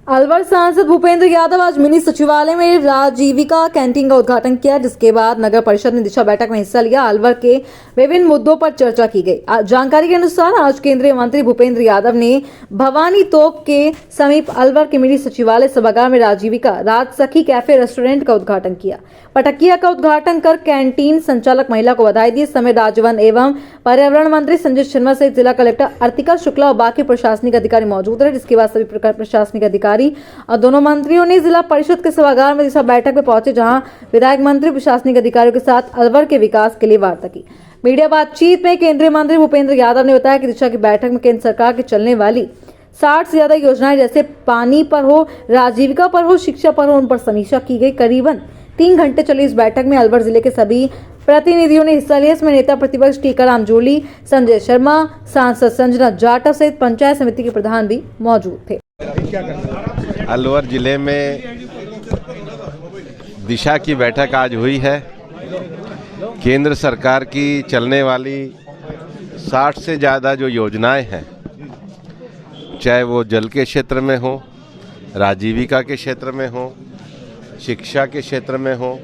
अलवर सांसद भूपेंद्र यादव आज मिनी सचिवालय में राजीविका कैंटीन का उद्घाटन किया, जिसके बाद नगर परिषद ने दिशा बैठक में हिस्सा लिया। अलवर के विभिन्न मुद्दों पर चर्चा की गई। जानकारी के अनुसार आज केंद्रीय मंत्री भूपेंद्र यादव ने भवानी तोप के समीप अलवर के मिनी सचिवालय सभागार में राजीविका राजसखी कैफे रेस्टोरेंट का उद्घाटन किया। पटकिया का उद्घाटन कर कैंटीन संचालक महिला को बधाई दी। इस समय राजवन एवं पर्यावरण मंत्री संजय शर्मा सहित जिला कलेक्टर अर्तिका शुक्ला और बाकी प्रशासनिक अधिकारी मौजूद रहे, जिसके बाद सभी प्रकार प्रशासनिक अधिकारी और दोनों मंत्रियों ने जिला परिषद के सभागार में दिशा बैठक में पहुंचे, जहां विधायक मंत्री प्रशासनिक अधिकारियों के साथ अलवर के विकास के लिए वार्ता की। मीडिया बातचीत में केंद्रीय मंत्री भूपेंद्र यादव ने बताया कि दिशा की बैठक में केंद्र सरकार की चलने वाली 60 से ज्यादा योजनाएं जैसे पानी पर हो, राजीविका पर हो, शिक्षा पर हो, उन पर समीक्षा की गई। करीबन 3 घंटे चली इस बैठक में अलवर जिले के सभी प्रतिनिधियों ने हिस्सा लिया। इसमें नेता प्रतिपक्ष टीकाराम जोली, संजय शर्मा, सांसद संजना जाटव सहित पंचायत समिति के प्रधान भी मौजूद थे। अलवर जिले में दिशा की बैठक आज हुई है। केंद्र सरकार की चलने वाली 60 से ज़्यादा जो योजनाएं हैं, चाहे वो जल के क्षेत्र में हो, राजीविका के क्षेत्र में हो, शिक्षा के क्षेत्र में हो,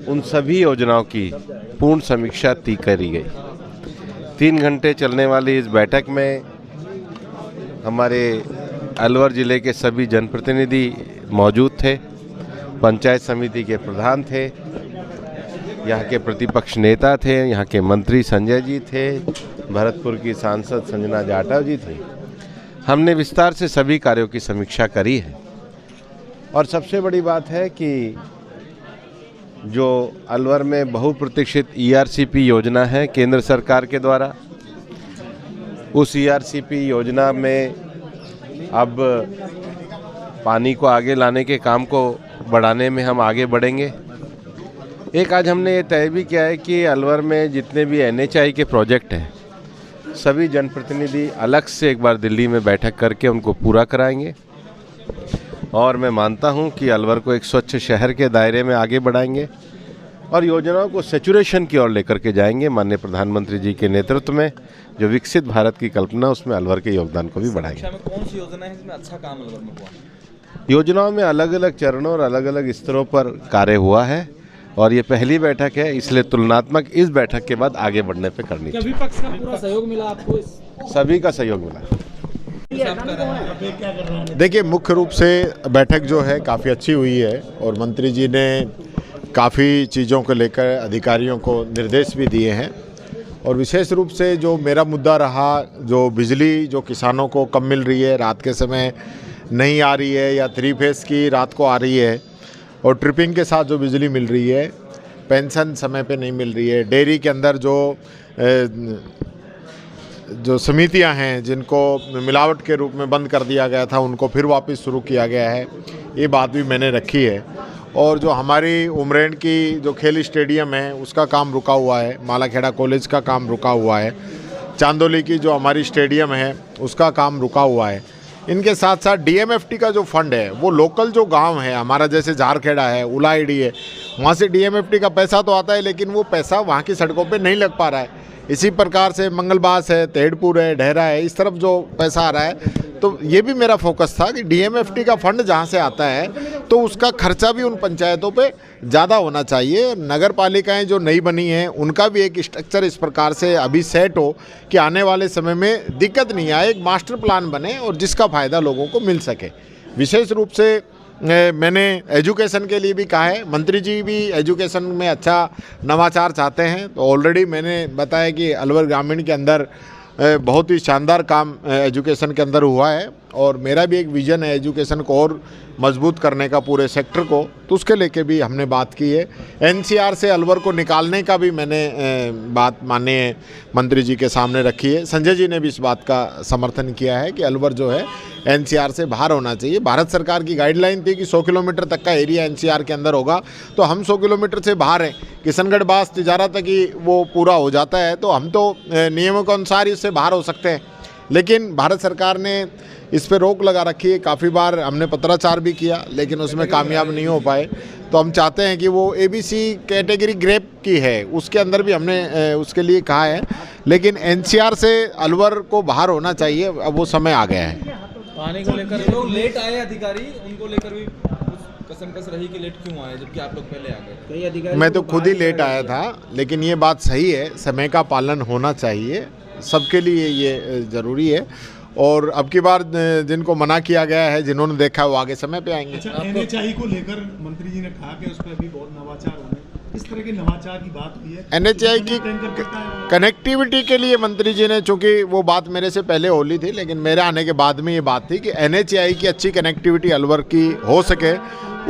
उन सभी योजनाओं की पूर्ण समीक्षा करी गई। 3 घंटे चलने वाली इस बैठक में हमारे अलवर ज़िले के सभी जनप्रतिनिधि मौजूद थे, पंचायत समिति के प्रधान थे, यहाँ के प्रतिपक्ष नेता थे, यहाँ के मंत्री संजय जी थे, भरतपुर की सांसद संजना जाटव जी थे। हमने विस्तार से सभी कार्यों की समीक्षा करी है और सबसे बड़ी बात है कि जो अलवर में बहुप्रतीक्षित ERCP योजना है केंद्र सरकार के द्वारा, उस ERCP योजना में अब पानी को आगे लाने के काम को बढ़ाने में हम आगे बढ़ेंगे। एक आज हमने ये तय भी किया है कि अलवर में जितने भी NHI के प्रोजेक्ट हैं, सभी जनप्रतिनिधि अलग से एक बार दिल्ली में बैठक करके उनको पूरा कराएंगे और मैं मानता हूं कि अलवर को एक स्वच्छ शहर के दायरे में आगे बढ़ाएंगे और योजनाओं को सैचुरेशन की ओर लेकर के जाएंगे। माननीय प्रधानमंत्री जी के नेतृत्व में जो विकसित भारत की कल्पना, उसमें अलवर के योगदान को भी बढ़ाएंगे। कौन सी योजना है जिसमें अच्छा काम अलवर में हुआ? योजनाओं में अलग अलग चरणों और अलग अलग स्तरों पर कार्य हुआ है और ये पहली बैठक है, इसलिए तुलनात्मक इस बैठक के बाद आगे बढ़ने पे करनी चाहिए। विपक्ष का पूरा सहयोग मिला आपको? सभी का सहयोग मिला। देखिए, मुख्य रूप से बैठक जो है काफ़ी अच्छी हुई है और मंत्री जी ने काफ़ी चीज़ों को लेकर अधिकारियों को निर्देश भी दिए हैं और विशेष रूप से जो मेरा मुद्दा रहा, जो बिजली जो किसानों को कम मिल रही है, रात के समय नहीं आ रही है या 3 फेस की रात को आ रही है और ट्रिपिंग के साथ जो बिजली मिल रही है, पेंशन समय पे नहीं मिल रही है, डेयरी के अंदर जो समितियां हैं जिनको मिलावट के रूप में बंद कर दिया गया था, उनको फिर वापस शुरू किया गया है, ये बात भी मैंने रखी है। और जो हमारी उमरेंड की जो खेल स्टेडियम है उसका काम रुका हुआ है, मालाखेड़ा कॉलेज का काम रुका हुआ है, चांदोली की जो हमारी स्टेडियम है उसका काम रुका हुआ है। इनके साथ साथ DMFT का जो फंड है वो लोकल जो गांव है हमारा, जैसे झारखेड़ा है, उलाईडी है, वहाँ से DMFT का पैसा तो आता है लेकिन वो पैसा वहाँ की सड़कों पे नहीं लग पा रहा है। इसी प्रकार से मंगलबास है, तेहड़पुर है, ढहरा है, इस तरफ जो पैसा आ रहा है, तो ये भी मेरा फोकस था कि DMFT का फंड जहाँ से आता है तो उसका खर्चा भी उन पंचायतों पे ज़्यादा होना चाहिए। नगर पालिकाएँ जो नई बनी हैं उनका भी एक स्ट्रक्चर इस प्रकार से अभी सेट हो कि आने वाले समय में दिक्कत नहीं आए, एक मास्टर प्लान बने और जिसका फ़ायदा लोगों को मिल सके। विशेष रूप से मैंने एजुकेशन के लिए भी कहा है, मंत्री जी भी एजुकेशन में अच्छा नवाचार चाहते हैं, तो ऑलरेडी मैंने बताया कि अलवर ग्रामीण के अंदर बहुत ही शानदार काम एजुकेशन के अंदर हुआ है और मेरा भी एक विज़न है एजुकेशन को और मजबूत करने का पूरे सेक्टर को, तो उसके लेके भी हमने बात की है। NCR से अलवर को निकालने का भी मैंने बात माननीय मंत्री जी के सामने रखी है। संजय जी ने भी इस बात का समर्थन किया है कि अलवर जो है NCR से बाहर होना चाहिए। भारत सरकार की गाइडलाइन थी कि 100 किलोमीटर तक का एरिया NCR के अंदर होगा, तो हम 100 किलोमीटर से बाहर हैं, किशनगढ़ बास तिजारा तक ही वो पूरा हो जाता है, तो हम तो नियमों के अनुसार इससे बाहर हो सकते हैं। लेकिन भारत सरकार ने इस पे रोक लगा रखी है। काफ़ी बार हमने पत्राचार भी किया लेकिन उसमें कामयाब नहीं हो पाए, तो हम चाहते हैं कि वो ABC कैटेगरी ग्रेप की है उसके अंदर भी हमने उसके लिए कहा है, लेकिन NCR से अलवर को बाहर होना चाहिए, अब वो समय आ गया है। पानी को लेकर जो लेट आए अधिकारी, उनको लेकर भी कुछ कसमकस रही कि लेट क्यों आए, जबकि आप लोग पहले आ गए। कई अधिकारी मैं तो खुद ही लेट आया था, लेकिन ये बात सही है, समय का पालन होना चाहिए, सबके लिए ये ज़रूरी है। और अब की बार जिनको मना किया गया है, जिन्होंने देखा वो आगे समय पे आएंगे। अच्छा, NHI को लेकर मंत्री जी ने कहा कि उस पर भी बहुत नवाचार होंगे, इस तरह के नवाचार की बात हुई है। NHI की टैंकर कितना है? कनेक्टिविटी के लिए मंत्री जी ने, चूंकि वो बात मेरे से पहले होली थी, लेकिन मेरे आने के बाद में ये बात थी कि NHI की अच्छी कनेक्टिविटी अलवर की हो सके,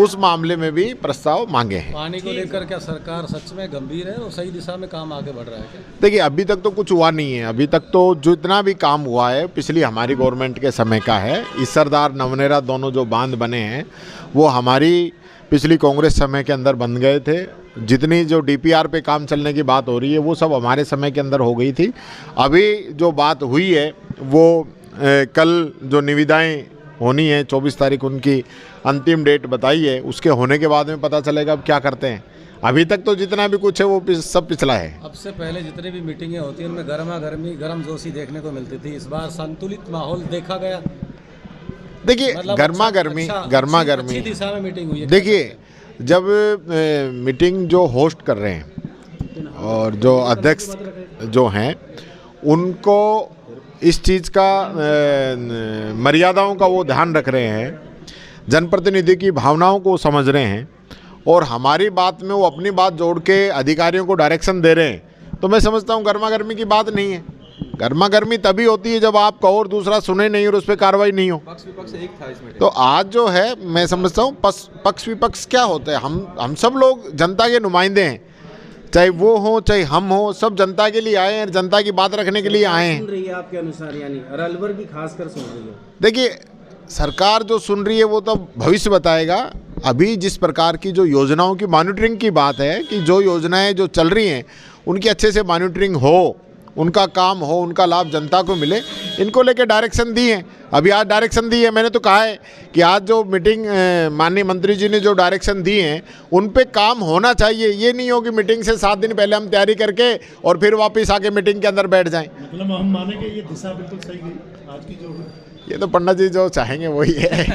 उस मामले में भी प्रस्ताव मांगे हैं। पानी को लेकर क्या सरकार सच में गंभीर है और सही दिशा में काम आगे बढ़ रहा है क्या? देखिए, अभी तक तो कुछ हुआ नहीं है। अभी तक तो जितना भी काम हुआ है पिछली हमारी गवर्नमेंट के समय का है। इसरदार नवनेरा दोनों जो बांध बने हैं वो हमारी पिछली कांग्रेस समय के अंदर बन गए थे। जितनी जो DPR पे काम चलने की बात हो रही है वो सब हमारे समय के अंदर हो गई थी। अभी जो बात हुई है वो कल जो निविदाएं होनी है 24 तारीख उनकी अंतिम डेट बताई है, उसके होने के बाद में पता चलेगा अब क्या करते हैं। अभी तक तो जितना भी कुछ है वो सब पिछला है। अब से पहले जितनी भी मीटिंगें होती हैं उनमें गर्म जोशी देखने को मिलती थी, इस बार संतुलित माहौल देखा गया। देखिए, मतलब गर्मा गर्मी अच्छी दिशा में मीटिंग हुई है। देखिए, जब मीटिंग जो होस्ट कर रहे हैं और जो अध्यक्ष जो हैं उनको इस चीज़ का मर्यादाओं का वो ध्यान रख रहे हैं, जनप्रतिनिधि की भावनाओं को समझ रहे हैं और हमारी बात में वो अपनी बात जोड़ के अधिकारियों को डायरेक्शन दे रहे हैं, तो मैं समझता हूँ गर्मा गर्मी की बात नहीं है। गर्मा गर्मी तभी होती है जब आप कहो और दूसरा सुने नहीं और उस पर कार्रवाई नहीं हो। पक्ष विपक्ष एक था इसमें। तो आज जो है मैं समझता हूँ पक्ष विपक्ष क्या होता है, हम सब लोग जनता के नुमाइंदे हैं, चाहे वो हो चाहे हम हो, सब जनता के लिए आए हैं, जनता की बात रखने के लिए आए हैं। सुन रही है आपके अनुसार, यानी अलवर भी खासकर सुन रही है? देखिए, सरकार जो सुन रही है वो तो भविष्य बताएगा। अभी जिस प्रकार की जो योजनाओं की मॉनिटरिंग की बात है कि जो योजनाएं जो चल रही हैं उनकी अच्छे से मॉनिटरिंग हो, उनका काम हो, उनका लाभ जनता को मिले, इनको लेके डायरेक्शन दी है। अभी आज डायरेक्शन दी है, मैंने तो कहा है कि आज जो मीटिंग माननीय मंत्री जी ने जो डायरेक्शन दी हैं उन पे काम होना चाहिए। ये नहीं हो कि मीटिंग से 7 दिन पहले हम तैयारी करके और फिर वापस आके मीटिंग के अंदर बैठ जाएं। मतलब हम माने कि ये दिशा बिल्कुल सही गई आज की जो ये तो पंडित जी जो चाहेंगे वही है।